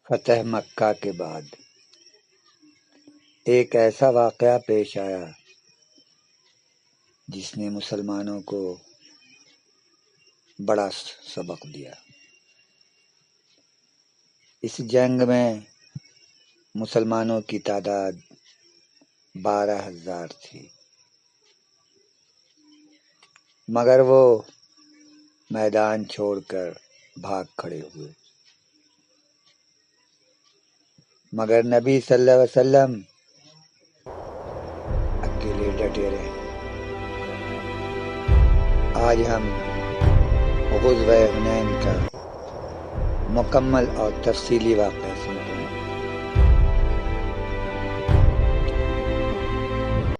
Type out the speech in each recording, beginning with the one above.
فتح مکہ کے بعد ایک ایسا واقعہ پیش آیا جس نے مسلمانوں کو بڑا سبق دیا۔ اس جنگ میں مسلمانوں کی تعداد 12,000 تھی، مگر وہ میدان چھوڑ کر بھاگ کھڑے ہوئے۔ مگر نبی صلی اللہ علیہ وسلم اکیلے ڈٹے رہے۔ آج ہم غزوہ حنین کا مکمل اور تفصیلی واقعہ سنتے ہیں۔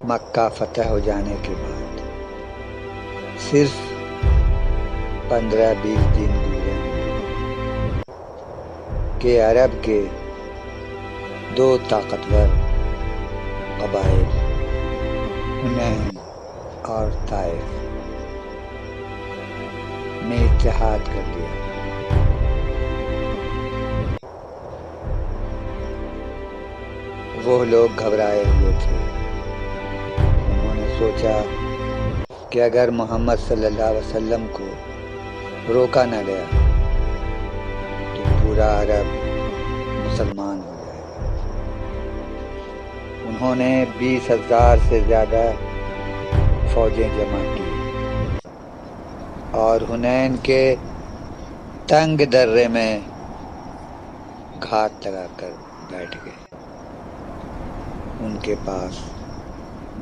مکہ فتح ہو جانے کے بعد صرف 15-20 دن گزرے کہ عرب کے 2 طاقتور قبائل حنین اور طائف نے اتحاد کر لیا۔ وہ لوگ گھبرائے ہوئے تھے۔ انہوں نے سوچا کہ اگر محمد صلی اللہ علیہ وسلم کو روکا نہ گیا تو پورا عرب مسلمان ہو جائے گا۔ انہوں نے 20,000 سے زیادہ فوجیں جمع کی اور حنین کے تنگ درے میں گھات لگا کر بیٹھ گئے۔ ان کے پاس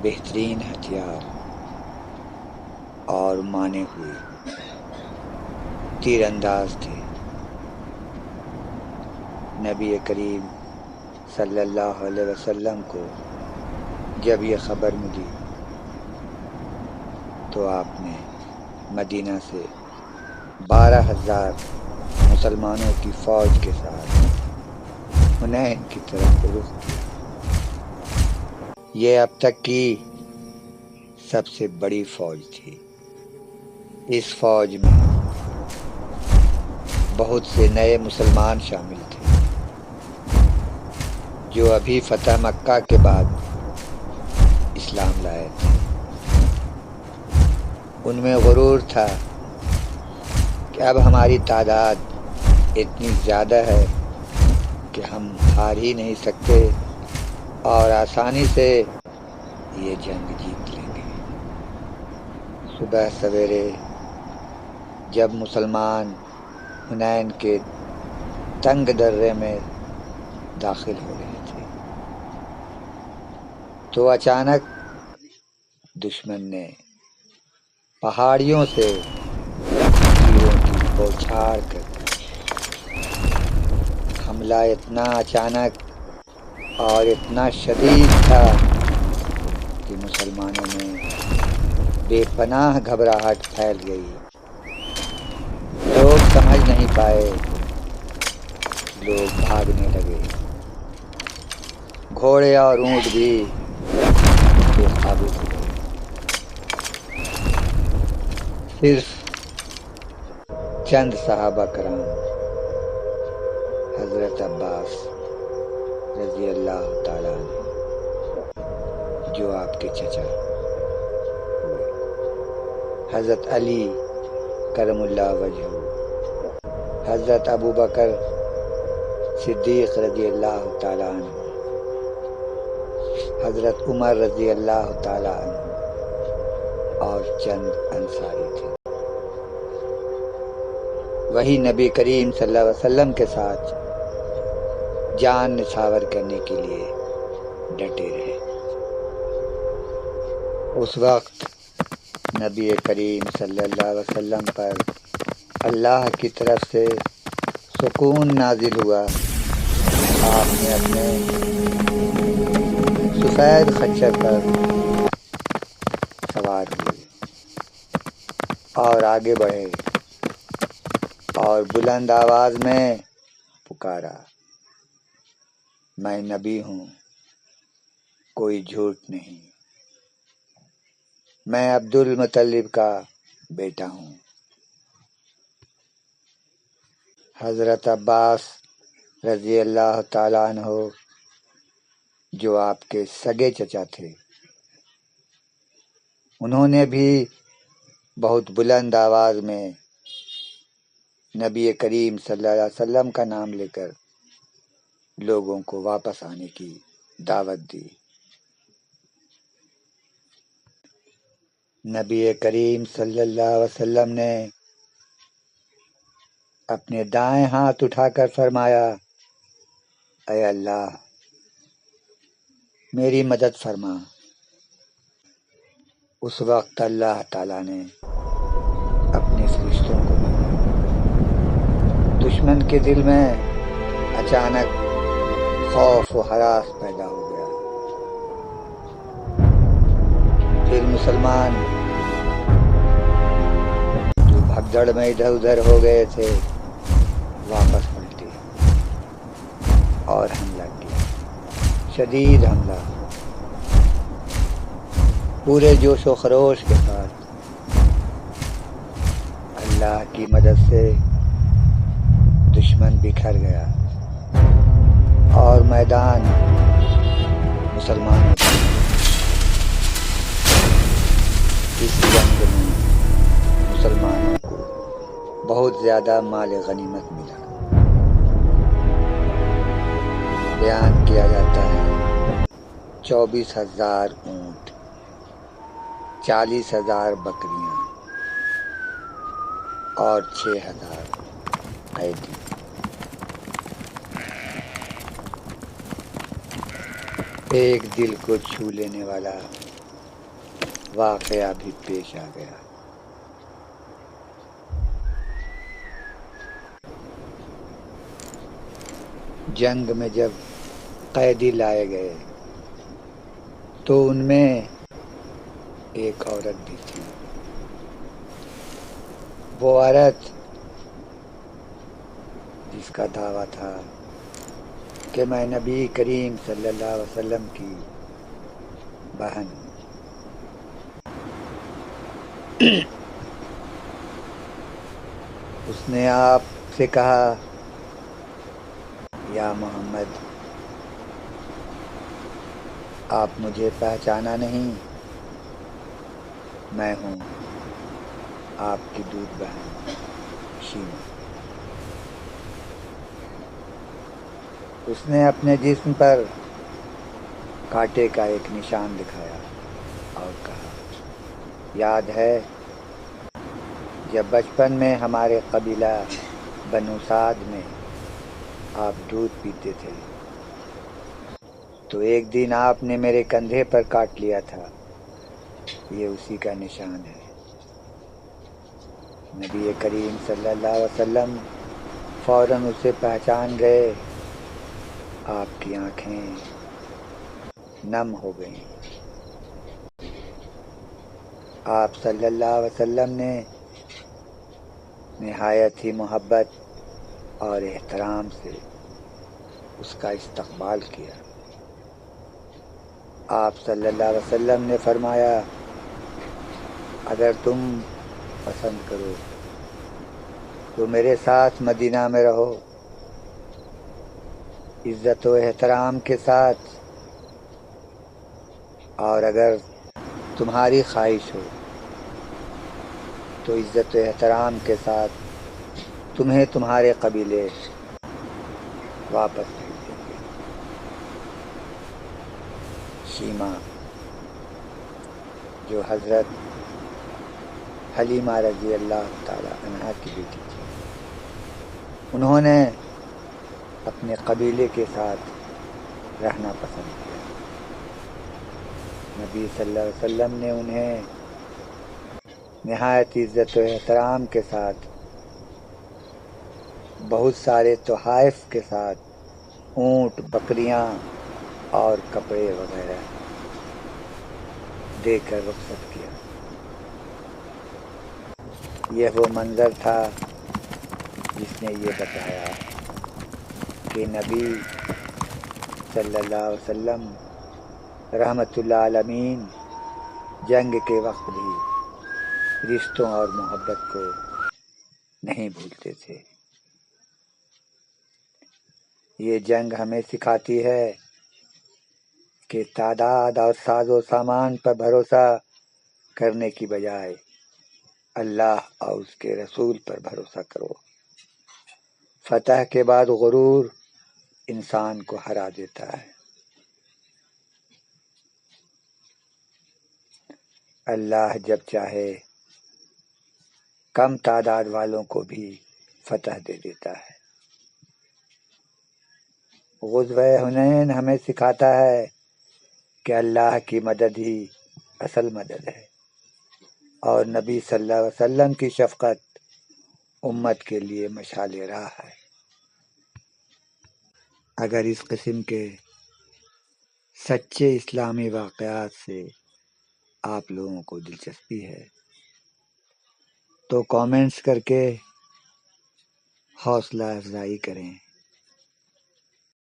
بہترین ہتھیار اور مانے ہوئے تیر انداز تھے۔ نبی کریم صلی اللہ علیہ وسلم کو جب یہ خبر ملی تو آپ نے مدینہ سے 12,000 مسلمانوں کی فوج کے ساتھ حنین کی طرف رخ کیا۔ یہ اب تک کی سب سے بڑی فوج تھی۔ اس فوج میں بہت سے نئے مسلمان شامل تھے جو ابھی فتح مکہ کے بعد اسلام لائے تھے۔ ان میں غرور تھا کہ اب ہماری تعداد اتنی زیادہ ہے کہ ہم ہار ہی نہیں سکتے اور آسانی سے یہ جنگ جیت لیں گے۔ صبح سویرے جب مسلمان حنین کے تنگ درے میں داخل ہو رہے تھے تو اچانک دشمن نے پہاڑیوں سے تیروں کی بوچھاڑ کر حملہ اتنا اچانک اور اتنا شدید تھا کہ مسلمانوں میں بے پناہ گھبراہٹ پھیل گئی۔ لوگ سمجھ نہیں پائے، لوگ بھاگنے لگے۔ گھوڑے اور اونٹ بھی بے قابو ہو گئے۔ صرف چند صحابہ کرام حضرت عباس رضی اللہ تعالیٰ عنہ جو آپ کے چچا ہوئے، حضرت علی کرم اللہ وجہہ، حضرت ابو بکر صدیق رضی اللہ تعالیٰ عنہ، حضرت عمر رضی اللہ تعالیٰ عنہ اور چند انصاری تھے۔ وہی نبی کریم صلی اللہ علیہ وسلم کے ساتھ جان نچھاور کرنے کے لیے ڈٹے رہے۔ اس وقت نبی کریم صلی اللہ علیہ وسلم پر اللہ کی طرف سے سکون نازل ہوا۔ آپ نے اپنے سفید خچر پر سوار ہوئے اور آگے بڑھے اور بلند آواز میں پکارا، میں نبی ہوں، کوئی جھوٹ نہیں، میں عبد المطلب کا بیٹا ہوں۔ حضرت عباس رضی اللہ تعالیٰ عنہ، جو آپ کے سگے چچا تھے، انہوں نے بھی بہت بلند آواز میں نبی کریم صلی اللہ علیہ وسلم کا نام لے کر لوگوں کو واپس آنے کی دعوت دی۔ نبی کریم صلی اللہ علیہ وسلم نے اپنے دائیں ہاتھ اٹھا کر فرمایا، اے اللہ میری مدد فرما۔ اس وقت اللہ تعالیٰ نے اپنے فرشتوں کو بھیجا۔ دشمن کے دل میں اچانک خوف و ہراس پیدا ہو گیا۔ پھر مسلمان جو بھگدڑ میں ادھر ادھر ہو گئے تھے واپس پلٹے اور حملہ کیا، شدید حملہ، پورے جوش و خروش کے ساتھ۔ اللہ کی مدد سے دشمن بکھر گیا اور میدان مسلمانوں کا۔ اس جنگ میں مسلمانوں کو بہت زیادہ مال غنیمت ملا۔ بیان کیا جاتا ہے 24,000 اونٹ، 40,000 بکریاں اور 6,000 قیدی۔ ایک دل کو چھو لینے والا واقعہ بھی پیش آ گیا۔ جنگ میں جب قیدی لائے گئے تو ان میں ایک عورت بھی تھی۔ وہ عورت جس کا دعویٰ تھا کہ میں نبی کریم صلی اللہ علیہ وسلم کی بہن ہوں۔ اس نے آپ سے کہا، یا محمد، آپ مجھے پہچانا نہیں؟ میں ہوں آپ کی دودھ بہن شیما۔ اس نے اپنے جسم پر کانٹے کا ایک نشان دکھایا اور کہا، یاد ہے جب بچپن میں ہمارے قبیلہ بنو سعد میں آپ دودھ پیتے تھے تو ایک دن آپ نے میرے کندھے پر کاٹ لیا تھا، یہ اسی کا نشان ہے۔ نبی کریم صلی اللہ علیہ وسلم فوراً اسے پہچان گئے۔ آپ کی آنکھیں نم ہو گئیں۔ آپ صلی اللہ علیہ وسلم نے نہایت ہی محبت اور احترام سے اس کا استقبال کیا۔ آپ صلی اللہ علیہ وسلم نے فرمایا، اگر تم پسند کرو تو میرے ساتھ مدینہ میں رہو، عزت و احترام کے ساتھ، اور اگر تمہاری خواہش ہو تو عزت و احترام کے ساتھ تمہیں تمہارے قبیلے واپس بھیج دیں گے۔ شیما جو حضرت حلیمہ رضی اللہ تعالی عنہا کی بیٹی تھی، انہوں نے اپنے قبیلے کے ساتھ رہنا پسند کیا۔ نبی صلی اللہ علیہ وسلم نے انہیں نہایت عزت و احترام کے ساتھ، بہت سارے تحائف کے ساتھ، اونٹ، بکریاں اور کپڑے وغیرہ دے کر رخصت کیا۔ یہ وہ منظر تھا جس نے یہ بتایا کہ نبی صلی اللہ علیہ وسلم رحمت اللہ عالمین جنگ کے وقت بھی رشتوں اور محبت کو نہیں بھولتے تھے۔ یہ جنگ ہمیں سکھاتی ہے کہ تعداد اور ساز و سامان پر بھروسہ کرنے کی بجائے اللہ اور اس کے رسول پر بھروسہ کرو۔ فتح کے بعد غرور انسان کو ہرا دیتا ہے۔ اللہ جب چاہے کم تعداد والوں کو بھی فتح دے دیتا ہے۔ غزوہ حنین ہمیں سکھاتا ہے کہ اللہ کی مدد ہی اصل مدد ہے، اور نبی صلی اللہ علیہ وسلم کی شفقت امت کے لیے مشعل راہ ہے۔ اگر اس قسم کے سچے اسلامی واقعات سے آپ لوگوں کو دلچسپی ہے تو کامنٹس کر کے حوصلہ افزائی کریں۔